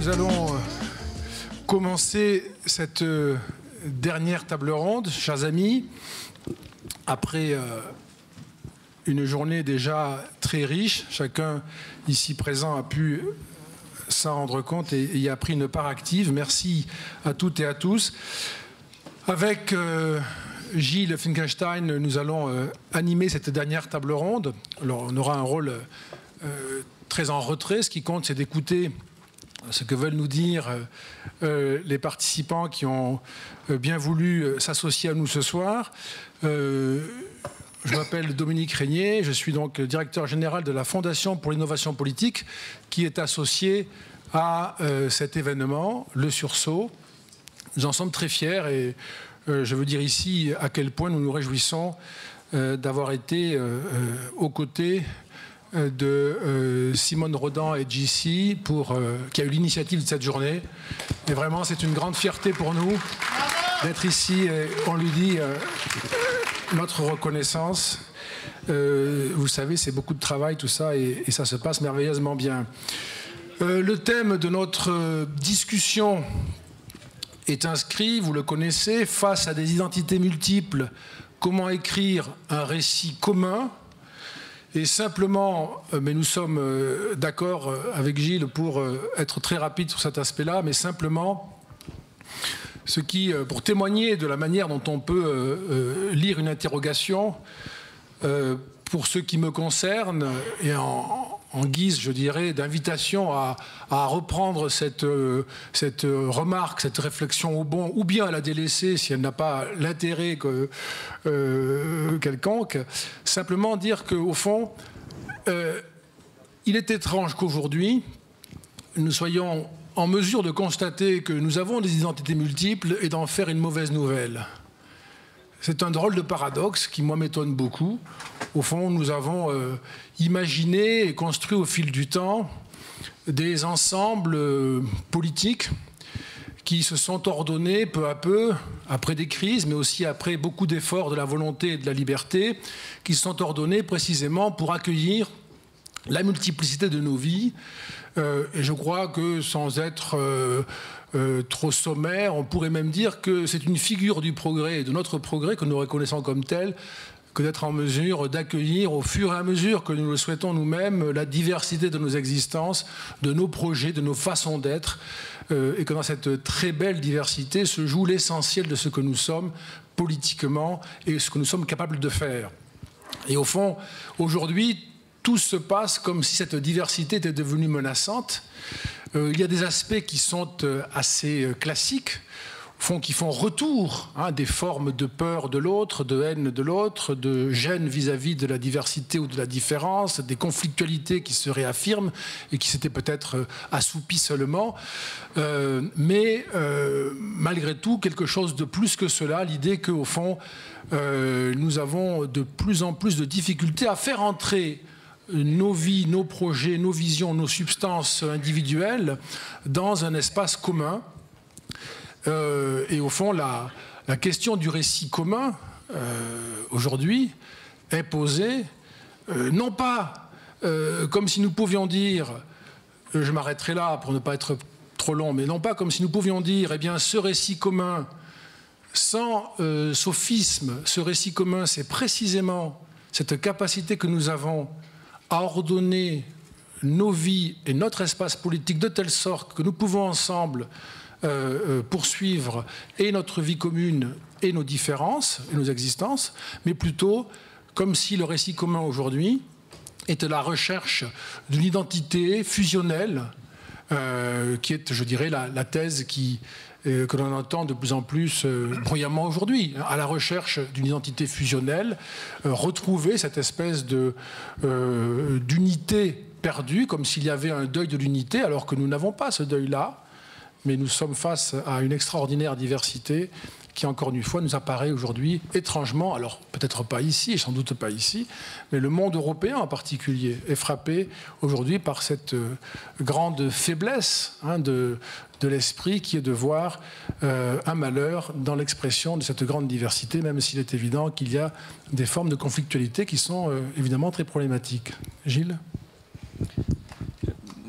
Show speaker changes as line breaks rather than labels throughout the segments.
nous allons commencer cette dernière table ronde, chers amis, après une journée déjà très riche. Chacun ici présent a pu s'en rendre compte et y a pris une part active. Merci à toutes et à tous. Avec Gilles Finkelstein, nous allons animer cette dernière table ronde. Alors, on aura un rôle très en retrait. Ce qui compte, c'est d'écouter ce que veulent nous dire les participants qui ont bien voulu s'associer à nous ce soir. Je m'appelle Dominique Régnier, je suis donc directeur général de la Fondation pour l'innovation politique qui est associée à cet événement, le Sursaut. Nous en sommes très fiers et je veux dire ici à quel point nous nous réjouissons d'avoir été aux côtés de Simone Rodan et JC qui a eu l'initiative de cette journée. Et vraiment, c'est une grande fierté pour nous d'être ici. Et on lui dit notre reconnaissance. Vous savez, c'est beaucoup de travail, tout ça, et ça se passe merveilleusement bien. Le thème de notre discussion est inscrit, vous le connaissez, face à des identités multiples, comment écrire un récit commun. Et simplement, mais nous sommes d'accord avec Gilles pour être très rapide sur cet aspect-là, mais simplement, pour témoigner de la manière dont on peut lire une interrogation, pour ce qui me concerne, et en guise, je dirais, d'invitation à reprendre cette remarque, cette réflexion au bon, ou bien à la délaisser si elle n'a pas l'intérêt quelconque, simplement dire qu'au fond, il est étrange qu'aujourd'hui, nous soyons en mesure de constater que nous avons des identités multiples et d'en faire une mauvaise nouvelle. C'est un drôle de paradoxe qui, moi, m'étonne beaucoup. Au fond, nous avons imaginé et construit au fil du temps des ensembles politiques qui se sont ordonnés peu à peu, après des crises, mais aussi après beaucoup d'efforts de la volonté et de la liberté, qui se sont ordonnés précisément pour accueillir la multiplicité de nos vies. Et je crois que sans être trop sommaire, on pourrait même dire que c'est une figure du progrès et de notre progrès que nous reconnaissons comme tel, que d'être en mesure d'accueillir au fur et à mesure que nous le souhaitons nous-mêmes la diversité de nos existences, de nos projets, de nos façons d'être, et que dans cette très belle diversité se joue l'essentiel de ce que nous sommes politiquement et ce que nous sommes capables de faire. Et au fond, aujourd'hui, tout se passe comme si cette diversité était devenue menaçante. Il y a des aspects qui sont assez classiques, au fond, qui font retour, des formes de peur de l'autre, de haine de l'autre, de gêne vis-à-vis de la diversité ou de la différence, des conflictualités qui se réaffirment et qui s'étaient peut-être assoupies seulement. Mais malgré tout, quelque chose de plus que cela, l'idée qu'au fond, nous avons de plus en plus de difficultés à faire entrer nos vies, nos projets, nos visions, nos substances individuelles dans un espace commun. Et au fond, la question du récit commun, aujourd'hui, est posée, non pas comme si nous pouvions dire, je m'arrêterai là pour ne pas être trop long, mais non pas comme si nous pouvions dire, eh bien, ce récit commun, sans sophisme, ce récit commun, c'est précisément cette capacité que nous avons à ordonner nos vies et notre espace politique de telle sorte que nous pouvons ensemble poursuivre et notre vie commune et nos différences et nos existences, mais plutôt comme si le récit commun aujourd'hui était la recherche d'une identité fusionnelle qui est, je dirais, la thèse que l'on entend de plus en plus bruyamment aujourd'hui, à la recherche d'une identité fusionnelle, retrouver cette espèce d'unité perdue, comme s'il y avait un deuil de l'unité, alors que nous n'avons pas ce deuil-là, mais nous sommes face à une extraordinaire diversité qui, encore une fois, nous apparaît aujourd'hui étrangement, alors peut-être pas ici, et sans doute pas ici, mais le monde européen en particulier est frappé aujourd'hui par cette grande faiblesse de l'esprit qui est de voir un malheur dans l'expression de cette grande diversité, même s'il est évident qu'il y a des formes de conflictualité qui sont évidemment très problématiques. Gilles ?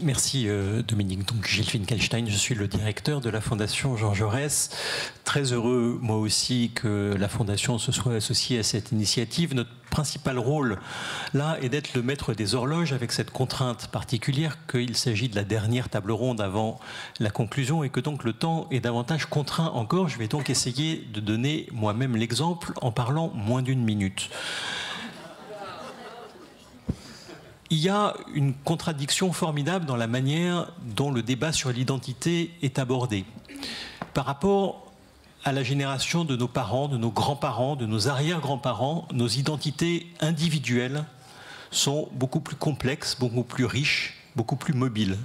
Merci Dominique. Donc Gilles Finkelstein, je suis le directeur de la Fondation Jean Jaurès. Très heureux, moi aussi, que la Fondation se soit associée à cette initiative. Notre principal rôle, là, est d'être le maître des horloges avec cette contrainte particulière qu'il s'agit de la dernière table ronde avant la conclusion et que donc le temps est davantage contraint encore. Je vais donc essayer de donner moi-même l'exemple en parlant moins d'une minute. Il y a une contradiction formidable dans la manière dont le débat sur l'identité est abordé. Par rapport à la génération de nos parents, de nos grands-parents, de nos arrière-grands-parents, nos identités individuelles sont beaucoup plus complexes, beaucoup plus riches, beaucoup plus mobiles.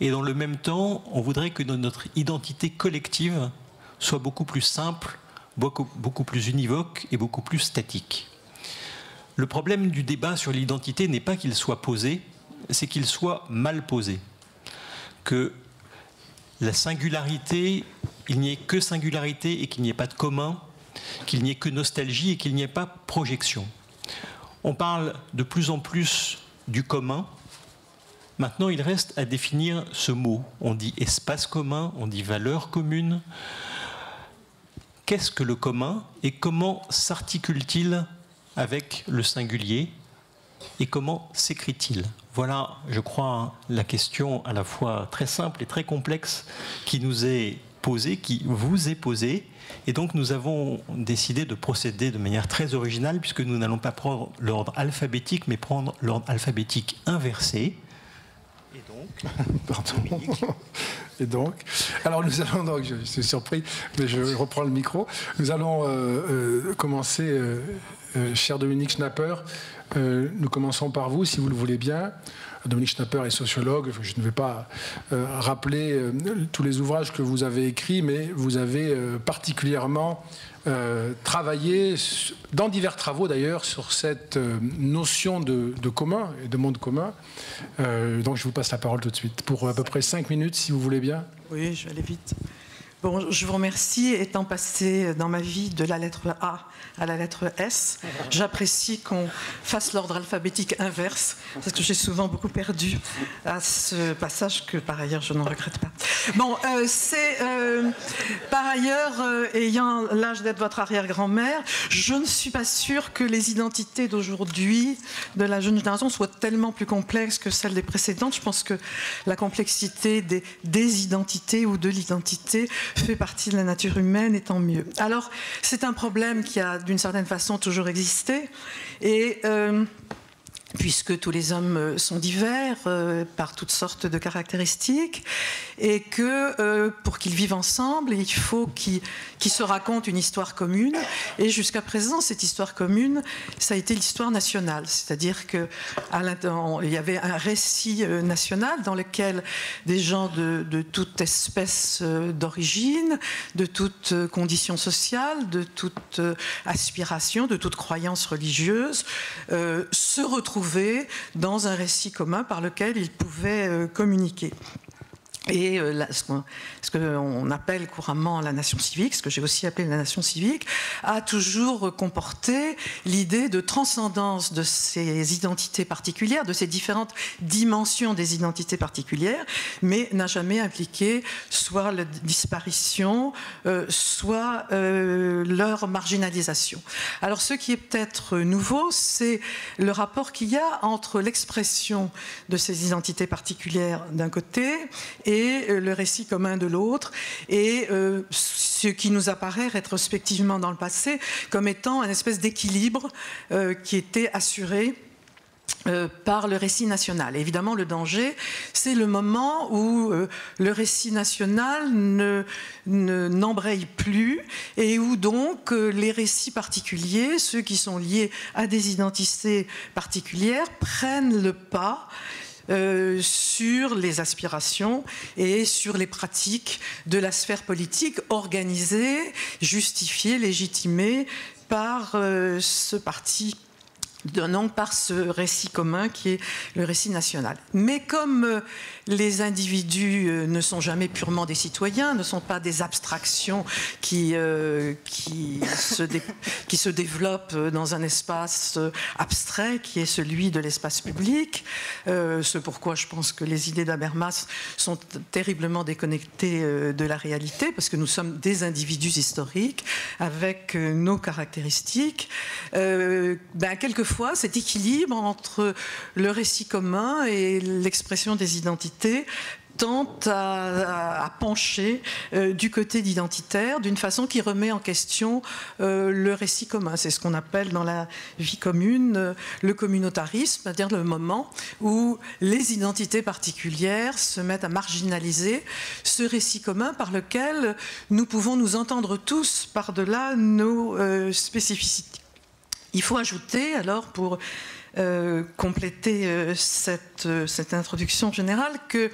Et dans le même temps, on voudrait que notre identité collective soit beaucoup plus simple, beaucoup plus univoque et beaucoup plus statique. Le problème du débat sur l'identité n'est pas qu'il soit posé, c'est qu'il soit mal posé. Que la singularité, il n'y ait que singularité et qu'il n'y ait pas de commun, qu'il n'y ait que nostalgie et qu'il n'y ait pas projection. On parle de plus en plus du commun. Maintenant, il reste à définir ce mot. On dit espace commun, on dit valeur commune. Qu'est-ce que le commun et comment s'articule-t-il avec le singulier et comment s'écrit-il? Voilà, je crois, la question à la fois très simple et très complexe qui nous est posée, qui vous est posée. Et donc nous avons décidé de procéder de manière très originale puisque nous n'allons pas prendre l'ordre alphabétique mais prendre l'ordre alphabétique inversé. Et donc,
pardon. Et donc, alors nous allons, donc, je suis surpris, mais je reprends le micro. Nous allons commencer, cher Dominique Schnapper, nous commençons par vous, si vous le voulez bien. Dominique Schnapper est sociologue, je ne vais pas rappeler tous les ouvrages que vous avez écrits, mais vous avez particulièrement travaillé, dans divers travaux d'ailleurs, sur cette notion de commun et de monde commun. Donc je vous passe la parole tout de suite, pour à peu près 5 minutes, si vous voulez bien.
Oui, je vais aller vite. Bon, je vous remercie. Étant passé dans ma vie de la lettre A à la lettre S, j'apprécie qu'on fasse l'ordre alphabétique inverse, parce que j'ai souvent beaucoup perdu à ce passage que, par ailleurs, je n'en regrette pas. Bon, par ailleurs, ayant l'âge d'être votre arrière-grand-mère, je ne suis pas sûre que les identités d'aujourd'hui, de la jeune génération, soient tellement plus complexes que celles des précédentes. Je pense que la complexité des identités ou de l'identité fait partie de la nature humaine, et tant mieux. Alors, c'est un problème qui a, d'une certaine façon, toujours existé. Et puisque tous les hommes sont divers par toutes sortes de caractéristiques, et que pour qu'ils vivent ensemble, il faut qu'ils se racontent une histoire commune. Et jusqu'à présent, cette histoire commune, ça a été l'histoire nationale. C'est-à-dire qu'il y avait un récit national dans lequel des gens de toute espèce d'origine, de toute condition sociale, de toute aspiration, de toute croyance religieuse, se retrouvaient dans un récit commun par lequel ils pouvaient communiquer. Et ce qu'on appelle couramment la nation civique, ce que j'ai aussi appelé la nation civique, a toujours comporté l'idée de transcendance de ces identités particulières, de ces différentes dimensions des identités particulières, mais n'a jamais impliqué soit la disparition, soit leur marginalisation. Alors ce qui est peut-être nouveau, c'est le rapport qu'il y a entre l'expression de ces identités particulières d'un côté et le récit commun de l'autre, et ce qui nous apparaît rétrospectivement dans le passé comme étant une espèce d'équilibre qui était assuré par le récit national. Et évidemment, le danger, c'est le moment où le récit national n'embraye plus, et où donc les récits particuliers, ceux qui sont liés à des identités particulières, prennent le pas sur les aspirations et sur les pratiques de la sphère politique organisée, justifiée, légitimée par ce parti donc par ce récit commun qui est le récit national. Mais comme les individus ne sont jamais purement des citoyens, ne sont pas des abstractions qui se développent dans un espace abstrait qui est celui de l'espace public, c'est pourquoi je pense que les idées d'Habermas sont terriblement déconnectées de la réalité, parce que nous sommes des individus historiques avec nos caractéristiques. Quelquefois, cet équilibre entre le récit commun et l'expression des identités tente à pencher du côté d'identitaire d'une façon qui remet en question le récit commun. C'est ce qu'on appelle dans la vie commune le communautarisme, c'est-à-dire le moment où les identités particulières se mettent à marginaliser ce récit commun par lequel nous pouvons nous entendre tous par-delà nos spécificités. Il faut ajouter, alors, pour compléter cette introduction générale, que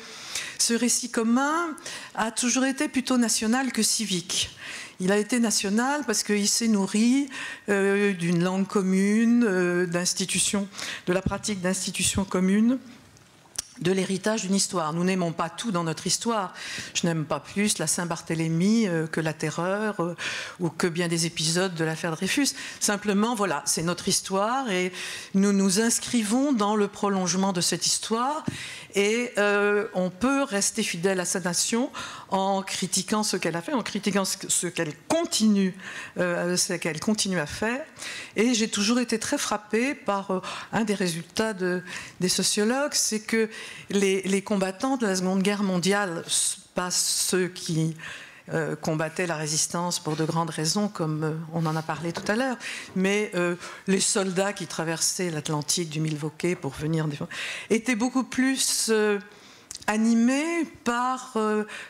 ce récit commun a toujours été plutôt national que civique. Il a été national parce qu'il s'est nourri d'une langue commune, d'institutions, de la pratique d'institutions communes, de l'héritage d'une histoire. Nous n'aimons pas tout dans notre histoire. Je n'aime pas plus la Saint-Barthélemy que la Terreur ou que bien des épisodes de l'affaire Dreyfus. Simplement, voilà, c'est notre histoire et nous nous inscrivons dans le prolongement de cette histoire et on peut rester fidèle à sa nation en critiquant ce qu'elle a fait, en critiquant ce qu'elle continue à faire. Et j'ai toujours été très frappée par un des résultats des sociologues, c'est que les combattants de la Seconde Guerre mondiale, pas ceux qui combattaient la résistance pour de grandes raisons, comme on en a parlé tout à l'heure, mais les soldats qui traversaient l'Atlantique du Milwaukee pour venir défendre, étaient beaucoup plus animés par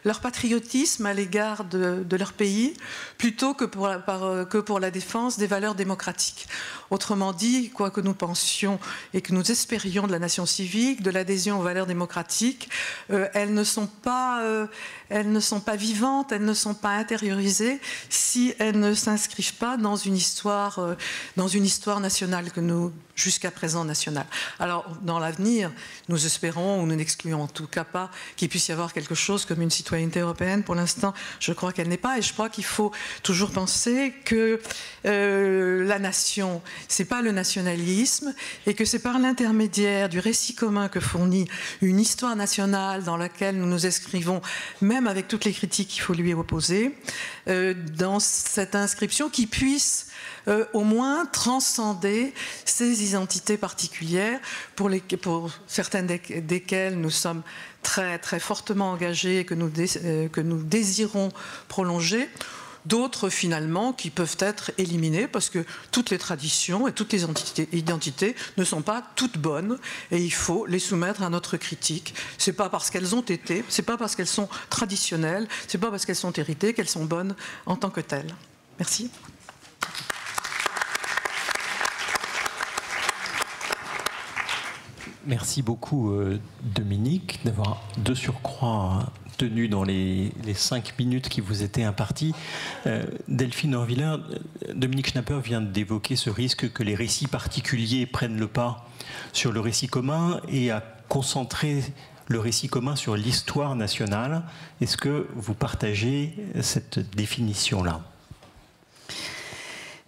leur patriotisme à l'égard de leur pays, plutôt que pour la défense des valeurs démocratiques. Autrement dit, quoi que nous pensions et que nous espérions de la nation civique, de l'adhésion aux valeurs démocratiques, elles ne sont pas vivantes, elles ne sont pas intériorisées si elles ne s'inscrivent pas dans une histoire nationale que nous, jusqu'à présent, nationale. Alors, dans l'avenir, nous espérons, ou nous n'excluons en tout cas pas, qu'il puisse y avoir quelque chose comme une citoyenneté européenne. Pour l'instant, je crois qu'elle n'est pas, et je crois qu'il faut toujours penser que la nation, c'est pas le nationalisme, et que c'est par l'intermédiaire du récit commun que fournit une histoire nationale dans laquelle nous nous inscrivons, même avec toutes les critiques qu'il faut lui opposer, dans cette inscription qui puisse au moins transcender ces identités particulières pour certaines desquelles nous sommes très, très fortement engagés et que nous désirons prolonger. D'autres, finalement, qui peuvent être éliminées parce que toutes les traditions et toutes les identités ne sont pas toutes bonnes et il faut les soumettre à notre critique. C'est pas parce qu'elles ont été, c'est pas parce qu'elles sont traditionnelles, c'est pas parce qu'elles sont héritées qu'elles sont bonnes en tant que telles. Merci.
Merci beaucoup, Dominique, d'avoir de surcroît tenu dans les 5 minutes qui vous étaient imparties. Delphine Horviller, Dominique Schnapper vient d'évoquer ce risque que les récits particuliers prennent le pas sur le récit commun et à concentrer le récit commun sur l'histoire nationale. Est-ce que vous partagez cette définition-là ?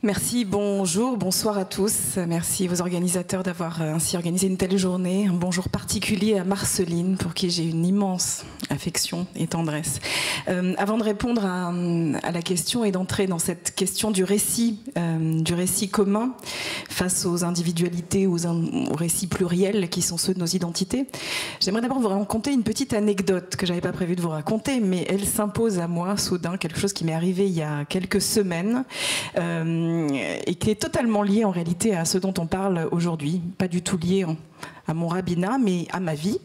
Merci, bonjour, bonsoir à tous. Merci aux organisateurs d'avoir ainsi organisé une telle journée. Un bonjour particulier à Marceline, pour qui j'ai une immense affection et tendresse. Avant de répondre à la question et d'entrer dans cette question du récit commun face aux individualités, aux récits pluriels qui sont ceux de nos identités, j'aimerais d'abord vous raconter une petite anecdote que je n'avais pas prévu de vous raconter, mais elle s'impose à moi soudain, quelque chose qui m'est arrivé il y a quelques semaines. Et qui est totalement lié en réalité à ce dont on parle aujourd'hui, pas du tout lié à mon rabbinat, mais à ma vie.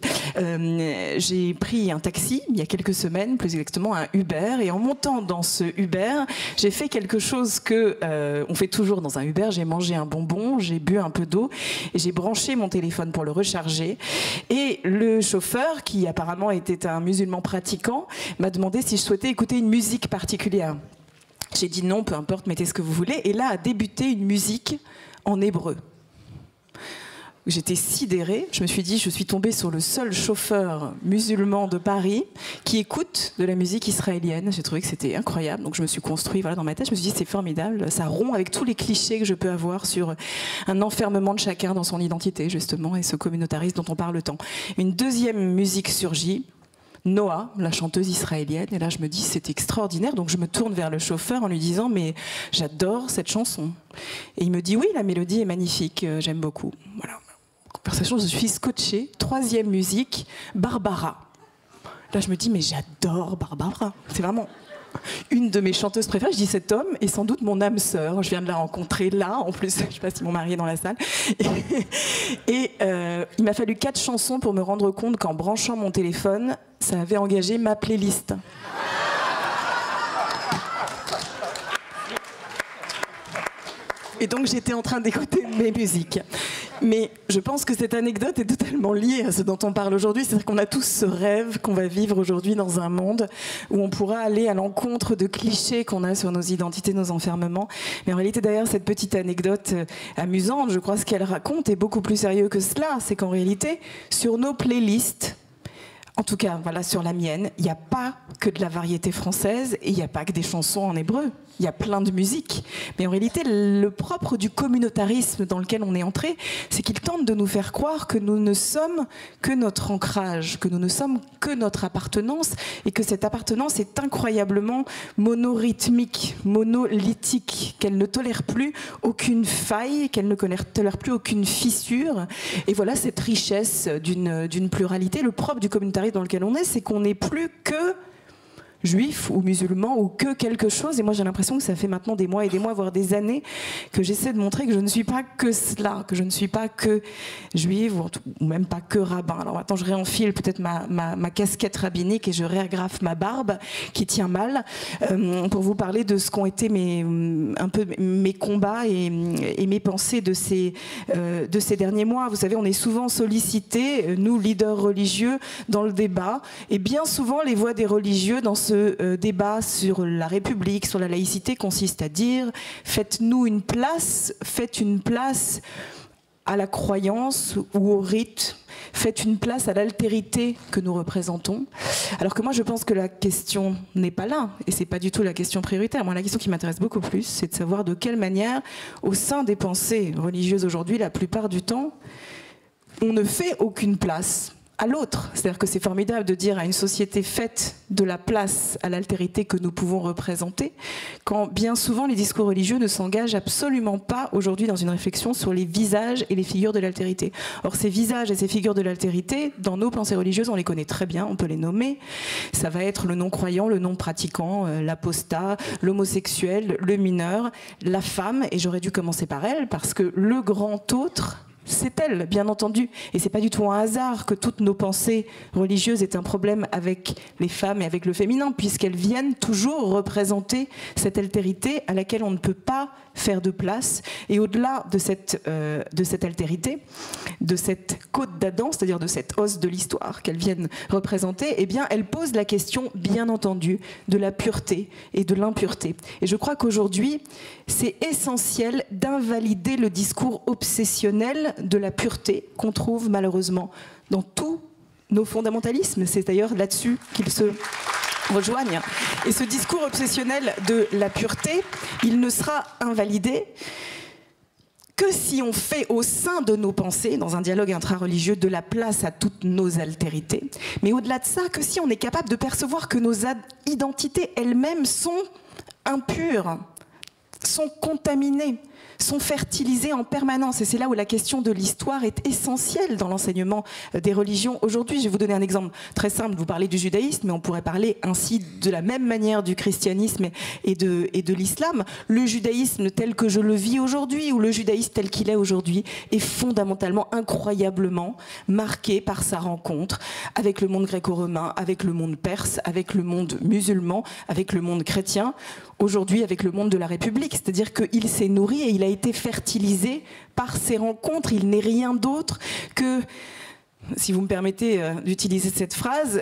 J'ai pris un taxi il y a quelques semaines, plus exactement un Uber, et en montant dans ce Uber, j'ai fait quelque chose que on fait toujours dans un Uber. J'ai mangé un bonbon, j'ai bu un peu d'eau, et j'ai branché mon téléphone pour le recharger. Et le chauffeur, qui apparemment était un musulman pratiquant, m'a demandé si je souhaitais écouter une musique particulière. J'ai dit non, peu importe, mettez ce que vous voulez. Et là a débuté une musique en hébreu. J'étais sidérée, je me suis dit, je suis tombée sur le seul chauffeur musulman de Paris qui écoute de la musique israélienne. J'ai trouvé que c'était incroyable, donc je me suis construit dans ma tête, je me suis dit, c'est formidable, ça rompt avec tous les clichés que je peux avoir sur un enfermement de chacun dans son identité, justement, et ce communautarisme dont on parle tant. Une deuxième musique surgit, Noah, la chanteuse israélienne, et là je me dis c'est extraordinaire, donc je me tourne vers le chauffeur en lui disant mais j'adore cette chanson. Et il me dit oui, la mélodie est magnifique, j'aime beaucoup. Voilà. Conversation, je suis scotchée. Troisième musique, Barbara. Là je me dis mais j'adore Barbara, c'est vraiment une de mes chanteuses préférées. Je dis cet homme est sans doute mon âme sœur. Je viens de la rencontrer là, en plus, je ne sais pas si mon mari est dans la salle. Et il m'a fallu 4 chansons pour me rendre compte qu'en branchant mon téléphone, ça avait engagé ma playlist. Et donc j'étais en train d'écouter mes musiques. Mais je pense que cette anecdote est totalement liée à ce dont on parle aujourd'hui. C'est-à-dire qu'on a tous ce rêve qu'on va vivre aujourd'hui dans un monde où on pourra aller à l'encontre de clichés qu'on a sur nos identités, nos enfermements. Mais en réalité, d'ailleurs, cette petite anecdote amusante, je crois ce qu'elle raconte est beaucoup plus sérieux que cela. C'est qu'en réalité, sur nos playlists, en tout cas, voilà, sur la mienne, il n'y a pas que de la variété française et il n'y a pas que des chansons en hébreu. Il y a plein de musique. Mais en réalité, le propre du communautarisme dans lequel on est entré, c'est qu'il tente de nous faire croire que nous ne sommes que notre ancrage, que nous ne sommes que notre appartenance et que cette appartenance est incroyablement monorhythmique, monolithique, qu'elle ne tolère plus aucune faille, qu'elle ne tolère plus aucune fissure. Et voilà cette richesse d'une pluralité. Le propre du communautarisme dans lequel on est, c'est qu'on n'est plus que juif ou musulman ou que quelque chose. Et moi j'ai l'impression que ça fait maintenant des mois et des mois, voire des années, que j'essaie de montrer que je ne suis pas que cela, que je ne suis pas que juive ou même pas que rabbin. Alors maintenant je réenfile peut-être ma casquette rabbinique et je réagrafe ma barbe qui tient mal pour vous parler de ce qu'ont été un peu mes combats et mes pensées de ces derniers mois. Vous savez, on est souvent sollicités, nous leaders religieux, dans le débat, et bien souvent les voix des religieux dans ce débat sur la République, sur la laïcité, consiste à dire faites une place à la croyance ou au rite, faites une place à l'altérité que nous représentons. Alors que moi je pense que la question n'est pas là, et c'est pas du tout la question prioritaire. Moi la question qui m'intéresse beaucoup plus, c'est de savoir de quelle manière, au sein des pensées religieuses aujourd'hui, la plupart du temps, on ne fait aucune place à l'autre. C'est-à-dire que c'est formidable de dire à une société faite de la place à l'altérité que nous pouvons représenter, quand bien souvent les discours religieux ne s'engagent absolument pas aujourd'hui dans une réflexion sur les visages et les figures de l'altérité. Or ces visages et ces figures de l'altérité, dans nos pensées religieuses, on les connaît très bien, on peut les nommer. Ça va être le non-croyant, le non-pratiquant, l'apostat, l'homosexuel, le mineur, la femme, et j'aurais dû commencer par elle, parce que le grand autre, c'est elle, bien entendu. Et c'est pas du tout un hasard que toutes nos pensées religieuses aient un problème avec les femmes et avec le féminin, puisqu'elles viennent toujours représenter cette altérité à laquelle on ne peut pas faire de place. Et au-delà de cette altérité, de cette côte d'Adam, c'est-à-dire de cette os de l'histoire qu'elles viennent représenter, eh bien, elles posent la question, bien entendu, de la pureté et de l'impureté. Et je crois qu'aujourd'hui, c'est essentiel d'invalider le discours obsessionnel de la pureté qu'on trouve malheureusement dans tous nos fondamentalismes. C'est d'ailleurs là-dessus qu'ils se rejoignent. Et ce discours obsessionnel de la pureté, il ne sera invalidé que si on fait au sein de nos pensées, dans un dialogue intra-religieux, de la place à toutes nos altérités. Mais au-delà de ça, que si on est capable de percevoir que nos identités elles-mêmes sont impures, sont contaminées, sont fertilisés en permanence. Et c'est là où la question de l'histoire est essentielle dans l'enseignement des religions. Aujourd'hui, je vais vous donner un exemple très simple. Vous parlez du judaïsme, mais on pourrait parler ainsi de la même manière du christianisme et de l'islam. Le judaïsme tel que je le vis aujourd'hui, ou le judaïsme tel qu'il est aujourd'hui, est fondamentalement, incroyablement marqué par sa rencontre avec le monde gréco-romain, avec le monde perse, avec le monde musulman, avec le monde chrétien, aujourd'hui avec le monde de la République. C'est-à-dire qu'il s'est nourri et il a été fertilisé par ces rencontres. Il n'est rien d'autre que si vous me permettez d'utiliser cette phrase,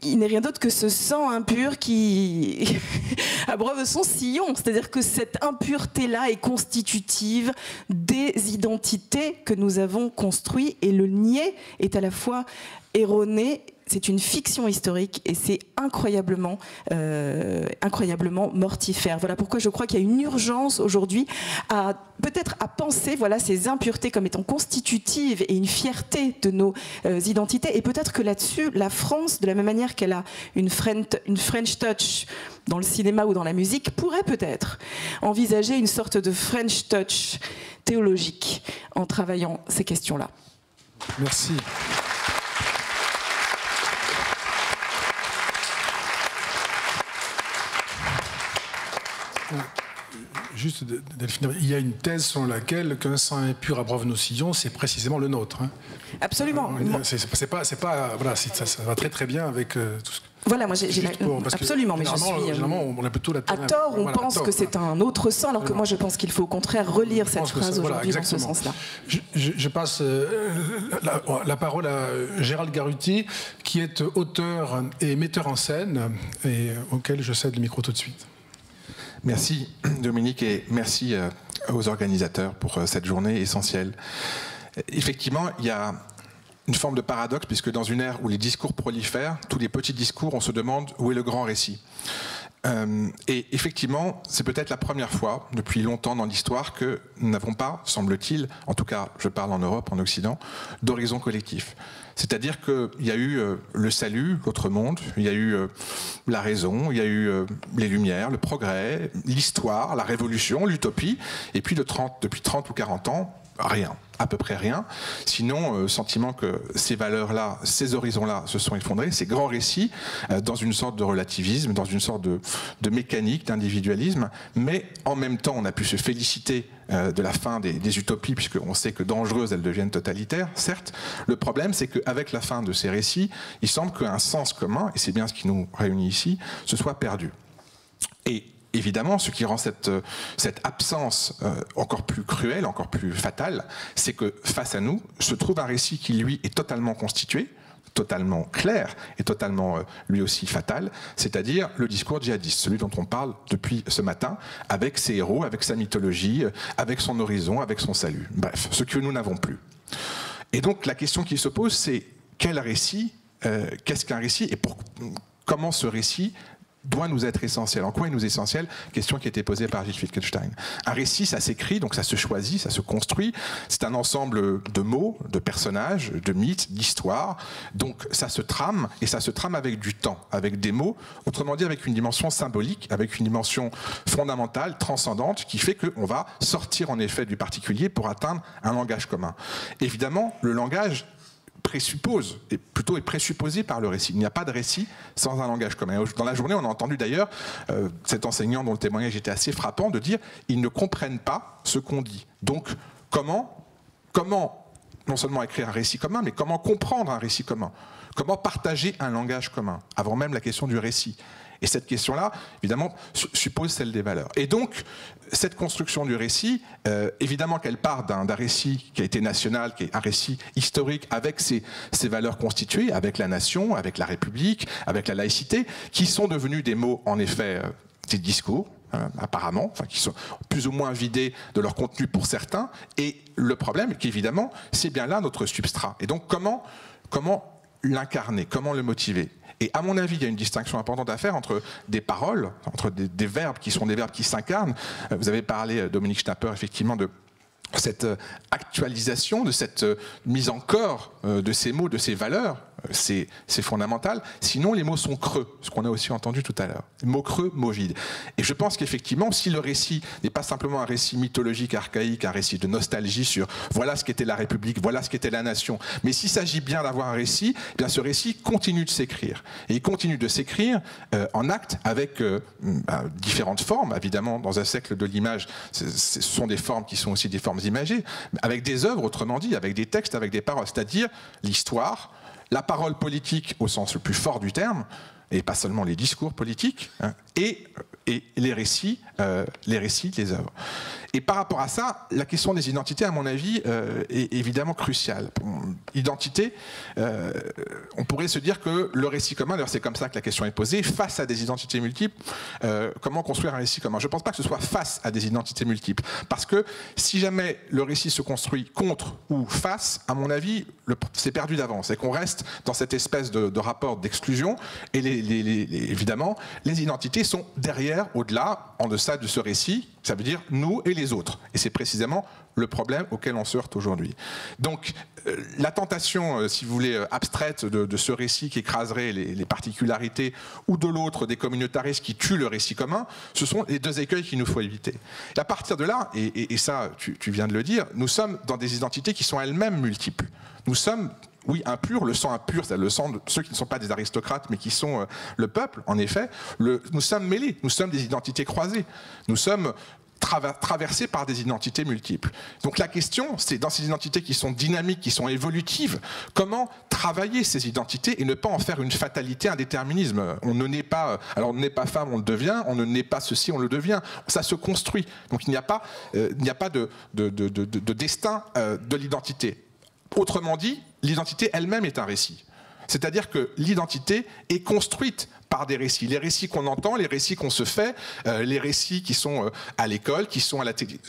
il n'est rien d'autre que ce sang impur qui abreuve son sillon. C'est-à-dire que cette impureté-là est constitutive des identités que nous avons construites, et le nier est à la fois erroné. C'est une fiction historique et c'est incroyablement mortifère. Voilà pourquoi je crois qu'il y a une urgence aujourd'hui à peut-être à penser ces impuretés comme étant constitutives et une fierté de nos identités. Et peut-être que là-dessus, la France, de la même manière qu'elle a une French touch dans le cinéma ou dans la musique, pourrait peut-être envisager une sorte de French touch théologique en travaillant ces questions-là.
Merci. Juste, Delphine, il y a une thèse selon laquelle qu'un sang impur abreuve nos sillons, c'est précisément le nôtre. Hein.
Absolument.
C'est pas, voilà, ça va très très bien avec tout ce que...
Voilà, moi absolument, mais je suis
on a plutôt la
à tort, on pense que c'est un autre sang, alors que moi je pense qu'il faut au contraire relire cette phrase aujourd'hui dans ce sens-là.
Je passe la parole à Gérald Garuti, qui est auteur et metteur en scène, et auquel je cède le micro tout de suite.
Merci Dominique et merci aux organisateurs pour cette journée essentielle. Effectivement, il y a une forme de paradoxe, puisque dans une ère où les discours prolifèrent, tous les petits discours, on se demande où est le grand récit. Et effectivement, c'est peut-être la première fois depuis longtemps dans l'histoire que nous n'avons pas, semble-t-il, en tout cas je parle en Europe, en Occident, d'horizon collectif. C'est-à-dire qu'il y a eu le salut, l'autre monde, il y a eu la raison, il y a eu les Lumières, le progrès, l'histoire, la révolution, l'utopie, et puis depuis 30 ou 40 ans, rien, à peu près rien. Sinon, sentiment que ces valeurs-là, ces horizons-là se sont effondrés, ces grands récits, dans une sorte de relativisme, dans une sorte de mécanique, d'individualisme, mais en même temps, on a pu se féliciter de la fin des utopies, puisqu'on sait que dangereuses, elles deviennent totalitaires, certes. Le problème, c'est qu'avec la fin de ces récits, il semble qu'un sens commun, et c'est bien ce qui nous réunit ici, se soit perdu. Et évidemment, ce qui rend cette absence encore plus cruelle, encore plus fatale, c'est que face à nous se trouve un récit qui, lui, est totalement constitué, totalement clair et totalement, lui aussi, fatal, c'est-à-dire le discours djihadiste, celui dont on parle depuis ce matin, avec ses héros, avec sa mythologie, avec son horizon, avec son salut. Bref, ce que nous n'avons plus. Et donc, la question qui se pose, c'est quel récit, qu'est-ce qu'un récit, et comment ce récit doit nous être essentiel. En quoi il nous est essentiel? Question qui a été posée par Gilles Wittgenstein. Un récit, ça s'écrit, donc ça se choisit, ça se construit. C'est un ensemble de mots, de personnages, de mythes, d'histoires. Donc ça se trame, et ça se trame avec du temps, avec des mots, autrement dit avec une dimension symbolique, avec une dimension fondamentale, transcendante, qui fait qu'on va sortir en effet du particulier pour atteindre un langage commun. Évidemment, le langage présuppose, et plutôt est présupposé par le récit. Il n'y a pas de récit sans un langage commun. Dans la journée, on a entendu d'ailleurs cet enseignant dont le témoignage était assez frappant de dire « ils ne comprennent pas ce qu'on dit ». Donc, comment non seulement écrire un récit commun, mais comment comprendre un récit commun? Comment partager un langage commun, avant même la question du récit? Et cette question-là, évidemment, suppose celle des valeurs. Et donc, cette construction du récit, évidemment qu'elle part d'un récit qui a été national, qui est un récit historique avec ses valeurs constituées, avec la nation, avec la République, avec la laïcité, qui sont devenus des mots, en effet, des discours, apparemment, enfin, qui sont plus ou moins vidés de leur contenu pour certains. Et le problème, qu'évidemment, c'est bien là notre substrat. Et donc, comment l'incarner, comment le motiver? Et à mon avis, il y a une distinction importante à faire entre des paroles, entre des verbes qui sont des verbes qui s'incarnent. Vous avez parlé, Dominique Schnapper, effectivement, de cette actualisation, de cette mise en corps de ces mots, de ces valeurs. C'est fondamental. Sinon, les mots sont creux, ce qu'on a aussi entendu tout à l'heure. Mots creux, mots vides. Et je pense qu'effectivement, si le récit n'est pas simplement un récit mythologique, archaïque, un récit de nostalgie sur voilà ce qu'était la République, voilà ce qu'était la nation, mais s'il s'agit bien d'avoir un récit, eh bien ce récit continue de s'écrire. Et il continue de s'écrire en acte avec différentes formes. Évidemment, dans un siècle de l'image, ce sont des formes qui sont aussi des formes imagées, avec des œuvres, autrement dit, avec des textes, avec des paroles, c'est-à-dire l'histoire, la parole politique au sens le plus fort du terme, et pas seulement les discours politiques, hein, et et les récits, les œuvres. Et par rapport à ça, la question des identités, à mon avis, est évidemment cruciale. Identité, on pourrait se dire que le récit commun, d'ailleurs c'est comme ça que la question est posée, face à des identités multiples, comment construire un récit commun? Je ne pense pas que ce soit face à des identités multiples, parce que si jamais le récit se construit contre ou face, à mon avis, c'est perdu d'avance, et qu'on reste dans cette espèce de rapport d'exclusion, et évidemment, les identités sont derrière, au-delà, en deçà de ce récit, ça veut dire nous et les autres. Et c'est précisément le problème auquel on se heurte aujourd'hui. Donc, la tentation, si vous voulez, abstraite de ce récit qui écraserait les particularités, ou de l'autre, des communautaristes qui tuent le récit commun, ce sont les deux écueils qu'il nous faut éviter. Et à partir de là, et ça, tu viens de le dire, nous sommes dans des identités qui sont elles-mêmes multiples. Nous sommes... Oui, impur, le sang impur, c'est le sang de ceux qui ne sont pas des aristocrates, mais qui sont le peuple, en effet. Nous sommes mêlés, nous sommes des identités croisées. Nous sommes traversés par des identités multiples. Donc la question, c'est dans ces identités qui sont dynamiques, qui sont évolutives, comment travailler ces identités et ne pas en faire une fatalité, un déterminisme. On ne naît pas, alors on ne naît pas femme, on le devient, on ne naît pas ceci, on le devient. Ça se construit. Donc il n'y a pas de destin de l'identité. Autrement dit, l'identité elle-même est un récit. C'est-à-dire que l'identité est construite par des récits. Les récits qu'on entend, les récits qu'on se fait, les récits qui sont à l'école, qui sont à la télé.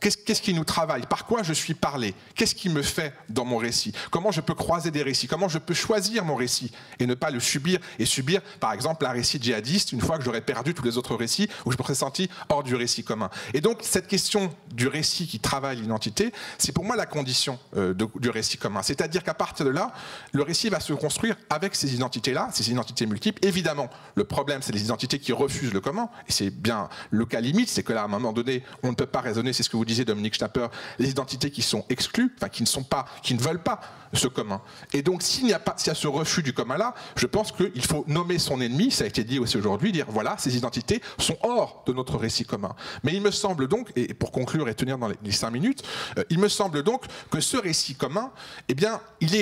Qu'est-ce qui nous travaille? Par quoi je suis parlé? Qu'est-ce qui me fait dans mon récit? Comment je peux croiser des récits? Comment je peux choisir mon récit et ne pas le subir? Et subir, par exemple, un récit djihadiste une fois que j'aurais perdu tous les autres récits ou je me serais senti hors du récit commun. Et donc, cette question du récit qui travaille l'identité, c'est pour moi la condition du récit commun. C'est-à-dire qu'à partir de là, le récit va se construire avec ces identités-là, ces identités multiples. Évidemment, le problème, c'est les identités qui refusent le commun. Et c'est bien le cas limite, c'est que là, à un moment donné, on ne peut pas raisonner, c'est ce que vous disiez, Dominique Schnapper, les identités qui sont exclues, enfin qui ne veulent pas ce commun. Et donc s'il y a ce refus du commun-là, je pense qu'il faut nommer son ennemi, ça a été dit aussi aujourd'hui, dire voilà, ces identités sont hors de notre récit commun. Mais il me semble donc, et pour conclure et tenir dans les 5 minutes, il me semble donc que ce récit commun, eh bien, il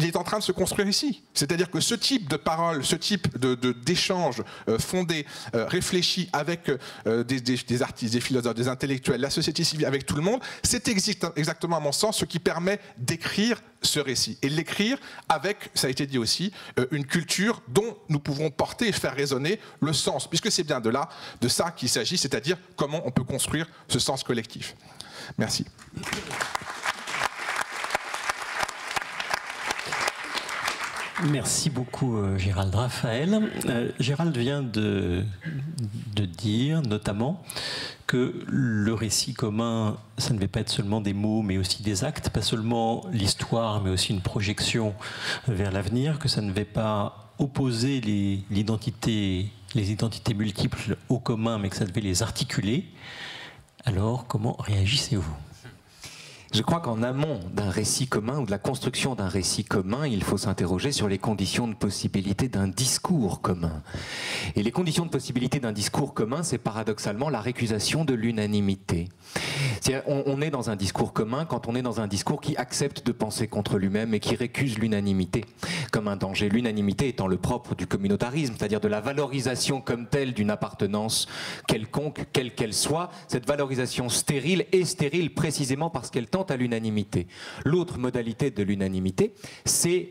est en train de se construire ici. C'est-à-dire que ce type de parole, ce type d'échange fondé, réfléchi avec des artistes, des philosophes, des intellectuels, la société civile, avec tout le monde, c'est exactement à mon sens ce qui permet d'écrire ce récit. Et l'écrire avec, ça a été dit aussi, une culture dont nous pouvons porter et faire résonner le sens, puisque c'est bien de ça qu'il s'agit, c'est-à-dire comment on peut construire ce sens collectif. Merci.
Merci beaucoup Gérald. Raphaël, Gérald vient de dire notamment que le récit commun, ça ne va pas être seulement des mots mais aussi des actes, pas seulement l'histoire mais aussi une projection vers l'avenir, que ça ne va pas opposer les identités multiples au commun mais que ça devait les articuler. Alors comment réagissez-vous ?
Je crois qu'en amont d'un récit commun ou de la construction d'un récit commun, il faut s'interroger sur les conditions de possibilité d'un discours commun. Et les conditions de possibilité d'un discours commun, c'est paradoxalement la récusation de l'unanimité. On est dans un discours commun quand on est dans un discours qui accepte de penser contre lui-même et qui récuse l'unanimité comme un danger. L'unanimité étant le propre du communautarisme, c'est-à-dire de la valorisation comme telle d'une appartenance quelconque, quelle qu'elle soit. Cette valorisation stérile est stérile précisément parce qu'elle tend à l'unanimité. L'autre modalité de l'unanimité, c'est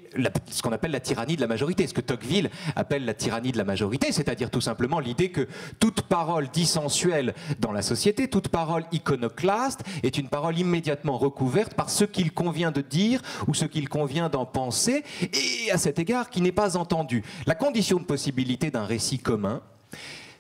ce qu'on appelle la tyrannie de la majorité, ce que Tocqueville appelle la tyrannie de la majorité, c'est-à-dire tout simplement l'idée que toute parole dissensuelle dans la société, toute parole iconoclaste est une parole immédiatement recouverte par ce qu'il convient de dire ou ce qu'il convient d'en penser, et à cet égard qui n'est pas entendu. La condition de possibilité d'un récit commun,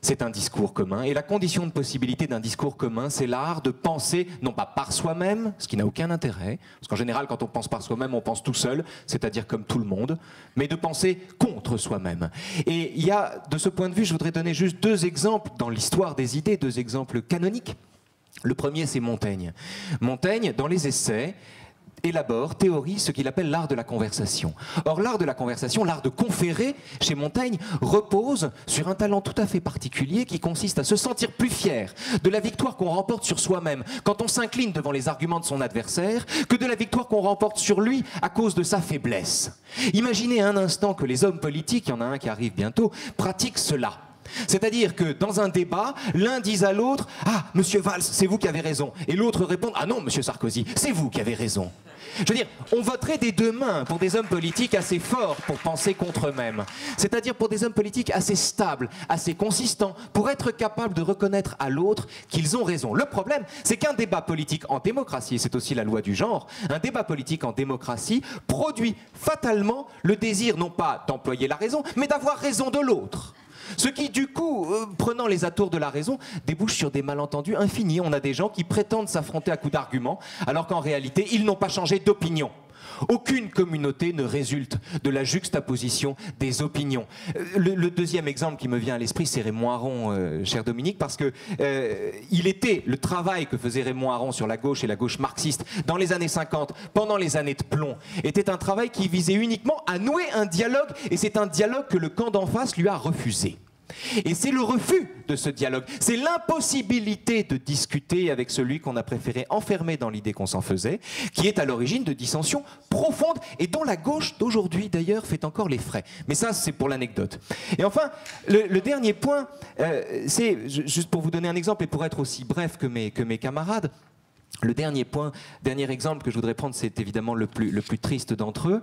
c'est un discours commun. Et la condition de possibilité d'un discours commun, c'est l'art de penser, non pas par soi-même, ce qui n'a aucun intérêt, parce qu'en général, quand on pense par soi-même, on pense tout seul, c'est-à-dire comme tout le monde, mais de penser contre soi-même. Et il y a, de ce point de vue, je voudrais donner juste 2 exemples dans l'histoire des idées, 2 exemples canoniques. Le premier, c'est Montaigne. Montaigne, dans les Essais, théorise ce qu'il appelle l'art de la conversation. Or, l'art de la conversation, l'art de conférer, chez Montaigne, repose sur un talent tout à fait particulier qui consiste à se sentir plus fier de la victoire qu'on remporte sur soi-même quand on s'incline devant les arguments de son adversaire que de la victoire qu'on remporte sur lui à cause de sa faiblesse. Imaginez un instant que les hommes politiques, il y en a un qui arrive bientôt, pratiquent cela. C'est-à-dire que dans un débat, l'un dit à l'autre « Ah, monsieur Valls, c'est vous qui avez raison ». Et l'autre répond « Ah non, monsieur Sarkozy, c'est vous qui avez raison ». Je veux dire, on voterait des deux mains pour des hommes politiques assez forts pour penser contre eux-mêmes. C'est-à-dire pour des hommes politiques assez stables, assez consistants, pour être capables de reconnaître à l'autre qu'ils ont raison. Le problème, c'est qu'un débat politique en démocratie, et c'est aussi la loi du genre, un débat politique en démocratie produit fatalement le désir non pas d'employer la raison, mais d'avoir raison de l'autre. Ce qui, du coup, prenant les atours de la raison, débouche sur des malentendus infinis. On a des gens qui prétendent s'affronter à coups d'arguments, alors qu'en réalité, ils n'ont pas changé d'opinion. Aucune communauté ne résulte de la juxtaposition des opinions. Le deuxième exemple qui me vient à l'esprit, c'est Raymond Aron, cher Dominique, parce que le travail que faisait Raymond Aron sur la gauche et la gauche marxiste dans les années 50, pendant les années de plomb, était un travail qui visait uniquement à nouer un dialogue, et c'est un dialogue que le camp d'en face lui a refusé. Et c'est le refus de ce dialogue, c'est l'impossibilité de discuter avec celui qu'on a préféré enfermer dans l'idée qu'on s'en faisait, qui est à l'origine de dissensions profondes et dont la gauche d'aujourd'hui d'ailleurs fait encore les frais. Mais ça, c'est pour l'anecdote. Et enfin, le dernier point, c'est, juste pour vous donner un exemple et pour être aussi bref que mes camarades, le dernier exemple que je voudrais prendre, c'est évidemment le plus triste d'entre eux.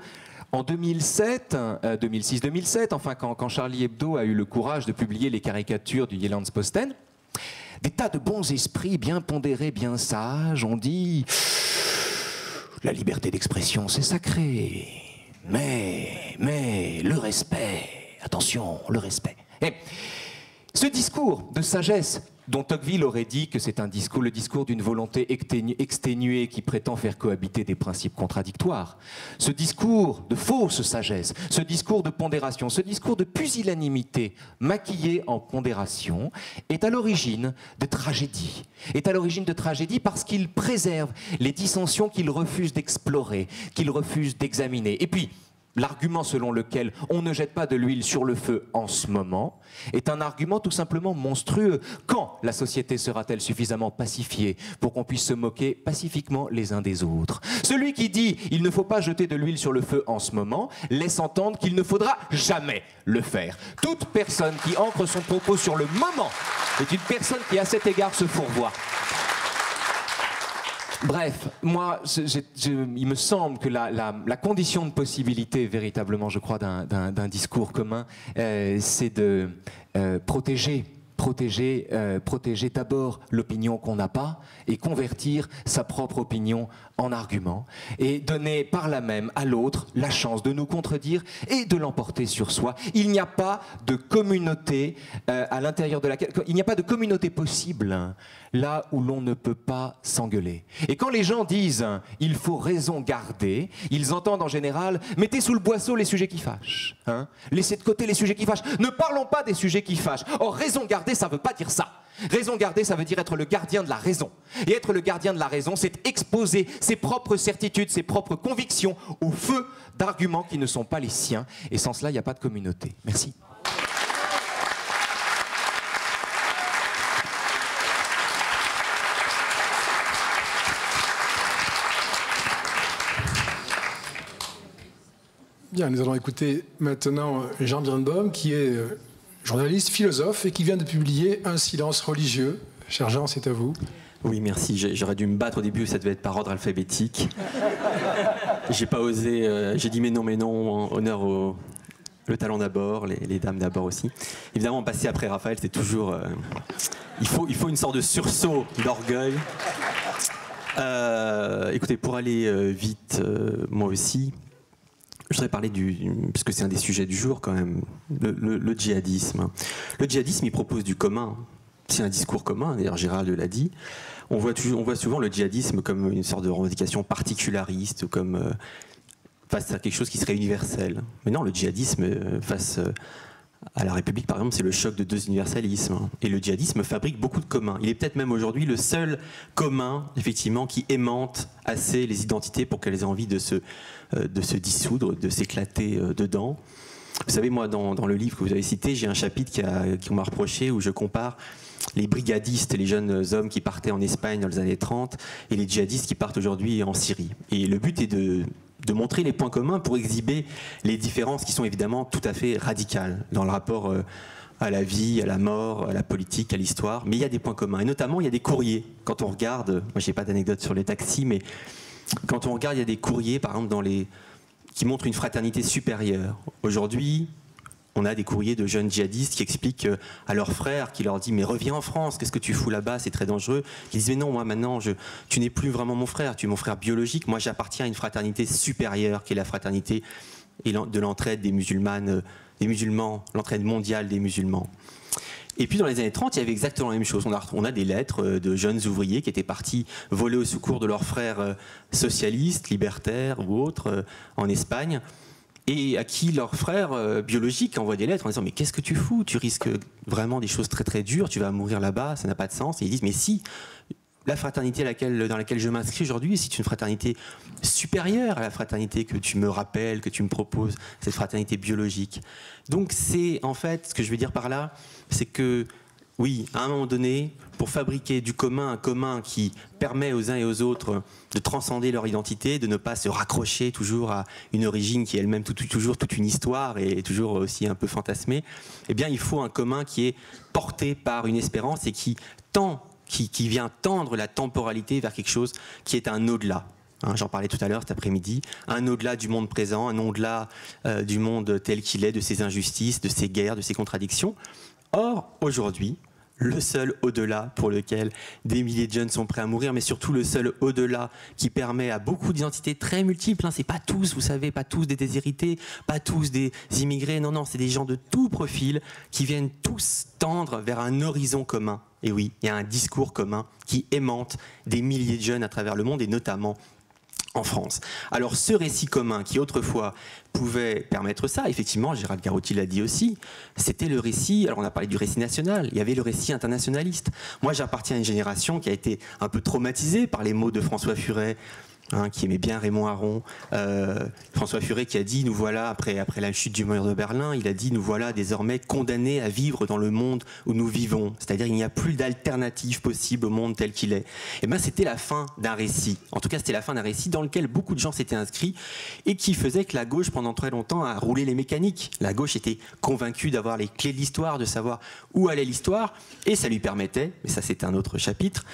En 2006-2007, enfin quand Charlie Hebdo a eu le courage de publier les caricatures du Jyllands-Posten, des tas de bons esprits bien pondérés, bien sages ont dit « La liberté d'expression, c'est sacré, mais le respect, attention, le respect ». Et ce discours de sagesse dont Tocqueville aurait dit que c'est le discours d'une volonté exténuée qui prétend faire cohabiter des principes contradictoires. Ce discours de fausse sagesse, ce discours de pondération, ce discours de pusillanimité maquillé en pondération est à l'origine de tragédie. Est à l'origine de tragédie parce qu'il préserve les dissensions qu'il refuse d'explorer, qu'il refuse d'examiner. Et puis, l'argument selon lequel on ne jette pas de l'huile sur le feu en ce moment est un argument tout simplement monstrueux. Quand la société sera-t-elle suffisamment pacifiée pour qu'on puisse se moquer pacifiquement les uns des autres? Celui qui dit « il ne faut pas jeter de l'huile sur le feu en ce moment » laisse entendre qu'il ne faudra jamais le faire. Toute personne qui ancre son propos sur le moment est une personne qui à cet égard se fourvoie. Bref, moi, il me semble que la condition de possibilité, véritablement, je crois, d'un discours commun, c'est de protéger d'abord l'opinion qu'on n'a pas et convertir sa propre opinion en argument et donner par là même à l'autre la chance de nous contredire et de l'emporter sur soi. Il n'y a pas de communauté à l'intérieur de laquelle... Il n'y a pas de communauté possible là où l'on ne peut pas s'engueuler. Et quand les gens disent « il faut raison garder », ils entendent en général « mettez sous le boisseau les sujets qui fâchent hein. Laissez de côté les sujets qui fâchent. Ne parlons pas des sujets qui fâchent. Or, raison garder, ça ne veut pas dire ça. Raison garder, ça veut dire être le gardien de la raison. Et être le gardien de la raison, c'est exposer ses propres certitudes, ses propres convictions au feu d'arguments qui ne sont pas les siens. Et sans cela, il n'y a pas de communauté. Merci.
Bien, nous allons écouter maintenant Jean Birnbaum, qui est journaliste, philosophe, et qui vient de publier Un silence religieux. Cher Jean, c'est à vous.
Oui, merci. J'aurais dû me battre au début, ça devait être par ordre alphabétique. J'ai pas osé, j'ai dit mais non, honneur le talent d'abord, les dames d'abord aussi. Évidemment, passer après Raphaël, c'est toujours... il faut une sorte de sursaut d'orgueil. Écoutez, pour aller vite, moi aussi... Je voudrais parler parce que c'est un des sujets du jour quand même, le djihadisme. Le djihadisme, il propose du commun. C'est un discours commun, d'ailleurs Gérald l'a dit. On voit souvent le djihadisme comme une sorte de revendication particulariste, comme face à quelque chose qui serait universel. Mais non, le djihadisme face à la République, par exemple, c'est le choc de deux universalismes. Et le djihadisme fabrique beaucoup de communs. Il est peut-être même aujourd'hui le seul commun, effectivement, qui aimante assez les identités pour qu'elles aient envie de se dissoudre, de s'éclater dedans. Vous savez, moi, dans le livre que vous avez cité, j'ai un chapitre qu'on m'a reproché où je compare les brigadistes, les jeunes hommes qui partaient en Espagne dans les années 30, et les djihadistes qui partent aujourd'hui en Syrie. Et le but est de montrer les points communs pour exhiber les différences qui sont évidemment tout à fait radicales dans le rapport à la vie, à la mort, à la politique, à l'histoire. Mais il y a des points communs. Et notamment, il y a des courriers. Quand on regarde, moi j'ai pas d'anecdote sur les taxis, mais quand on regarde, il y a des courriers, par exemple, qui montrent une fraternité supérieure. Aujourd'hui, on a des courriers de jeunes djihadistes qui expliquent à leurs frères, qui leur disent « mais reviens en France, qu'est-ce que tu fous là-bas, c'est très dangereux ». Ils disent « mais non, moi maintenant, tu n'es plus vraiment mon frère, tu es mon frère biologique, moi j'appartiens à une fraternité supérieure qui est la fraternité de l'entraide des musulmans, l'entraide mondiale des musulmans ». Et puis dans les années 30, il y avait exactement la même chose. On a des lettres de jeunes ouvriers qui étaient partis voler au secours de leurs frères socialistes, libertaires ou autres en Espagne, et à qui leurs frères biologiques envoient des lettres en disant « mais qu'est-ce que tu fous? Tu risques vraiment des choses très très dures, tu vas mourir là-bas, ça n'a pas de sens ». Et ils disent « mais si, la fraternité dans laquelle je m'inscris aujourd'hui, c'est une fraternité supérieure à la fraternité que tu me rappelles, que tu me proposes, cette fraternité biologique ». Donc c'est en fait, ce que je veux dire par là, c'est que oui, à un moment donné, pour fabriquer du commun, un commun qui permet aux uns et aux autres de transcender leur identité, de ne pas se raccrocher toujours à une origine qui est elle-même toujours toute une histoire et toujours aussi un peu fantasmée, eh bien il faut un commun qui est porté par une espérance et qui vient tendre la temporalité vers quelque chose qui est un au-delà. J'en parlais tout à l'heure cet après-midi, un au-delà du monde présent, un au-delà du monde tel qu'il est, de ses injustices, de ses guerres, de ses contradictions. Or, aujourd'hui, le seul au-delà pour lequel des milliers de jeunes sont prêts à mourir, mais surtout le seul au-delà qui permet à beaucoup d'identités très multiples, c'est pas tous, vous savez, pas tous des déshérités, pas tous des immigrés, non, c'est des gens de tout profil qui viennent tous tendre vers un horizon commun. Et oui, il y a un discours commun qui aimante des milliers de jeunes à travers le monde et notamment en France. Alors ce récit commun qui autrefois pouvait permettre ça, effectivement, Gérald Garotti l'a dit aussi, c'était le récit, alors on a parlé du récit national, il y avait le récit internationaliste. Moi j'appartiens à une génération qui a été un peu traumatisée par les mots de François Furet, qui aimait bien Raymond Aron. François Furet qui a dit, nous voilà, après la chute du mur de Berlin, il a dit, nous voilà désormais condamnés à vivre dans le monde où nous vivons. C'est-à-dire il n'y a plus d'alternative possible au monde tel qu'il est. Et bien c'était la fin d'un récit. En tout cas c'était la fin d'un récit dans lequel beaucoup de gens s'étaient inscrits et qui faisait que la gauche pendant très longtemps a roulé les mécaniques. La gauche était convaincue d'avoir les clés de l'histoire, de savoir où allait l'histoire, et ça lui permettait, mais ça c'est un autre chapitre,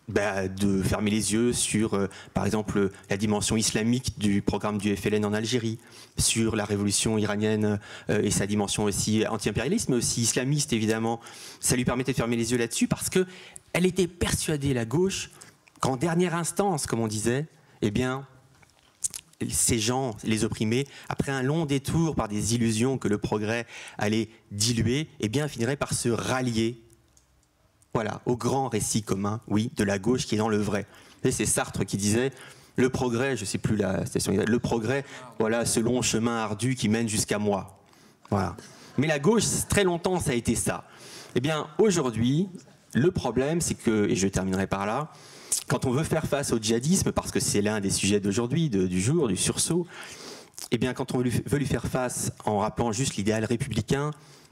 de fermer les yeux sur, par exemple, la dimension islamique du programme du FLN en Algérie, sur la révolution iranienne et sa dimension aussi anti-impérialiste, mais aussi islamiste, évidemment. Ça lui permettait de fermer les yeux là-dessus parce qu'elle était persuadée, la gauche, qu'en dernière instance, comme on disait, eh bien, ces gens, les opprimés, après un long détour par des illusions que le progrès allait diluer, eh bien, finiraient par se rallier, voilà, au grand récit commun, oui, de la gauche qui est dans le vrai. Et c'est Sartre qui disait le progrès, je ne sais plus la station, le progrès, voilà, ce long chemin ardu qui mène jusqu'à moi. Voilà. Mais la gauche, très longtemps, ça a été ça. Eh bien, aujourd'hui, le problème, c'est que, et je terminerai par là, quand on veut faire face au djihadisme, parce que c'est l'un des sujets d'aujourd'hui, du jour, du sursaut, eh bien, quand on veut lui faire face en rappelant juste l'idéal républicain,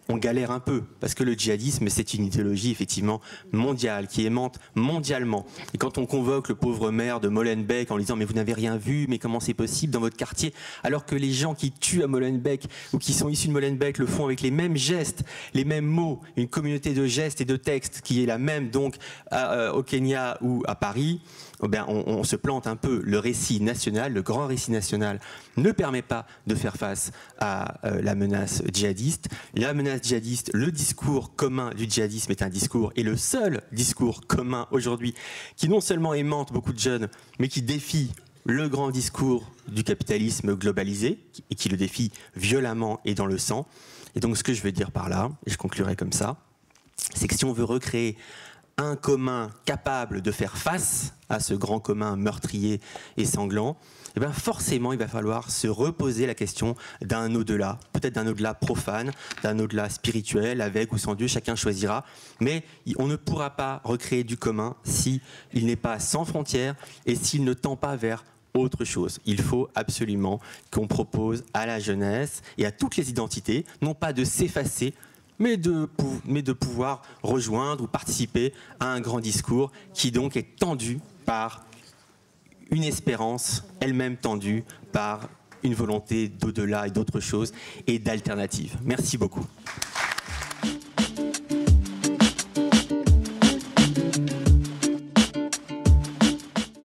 on galère un peu, parce que le djihadisme, c'est une idéologie effectivement mondiale, qui aimante mondialement. Et quand on convoque le pauvre maire de Molenbeek en lui disant « mais vous n'avez rien vu, mais comment c'est possible dans votre quartier ?» alors que les gens qui tuent à Molenbeek ou qui sont issus de Molenbeek le font avec les mêmes gestes, les mêmes mots, une communauté de gestes et de textes qui est la même donc au Kenya ou à Paris, on se plante un peu. Le récit national, le grand récit national, ne permet pas de faire face à la menace djihadiste. La menace djihadiste, le discours commun du djihadisme est un discours, et le seul discours commun aujourd'hui, qui non seulement aimante beaucoup de jeunes, mais qui défie le grand discours du capitalisme globalisé, et qui le défie violemment et dans le sang. Et donc ce que je veux dire par là, et je conclurai comme ça, c'est que si on veut recréer un commun capable de faire face à ce grand commun meurtrier et sanglant, eh bien forcément il va falloir se reposer la question d'un au-delà, peut-être d'un au-delà profane, d'un au-delà spirituel, avec ou sans Dieu, chacun choisira, mais on ne pourra pas recréer du commun s'il n'est pas sans frontières et s'il ne tend pas vers autre chose. Il faut absolument qu'on propose à la jeunesse et à toutes les identités, non pas de s'effacer, mais de pouvoir rejoindre ou participer à un grand discours qui donc est tendu par une espérance elle-même tendue par une volonté d'au-delà et d'autres choses et d'alternatives. Merci beaucoup.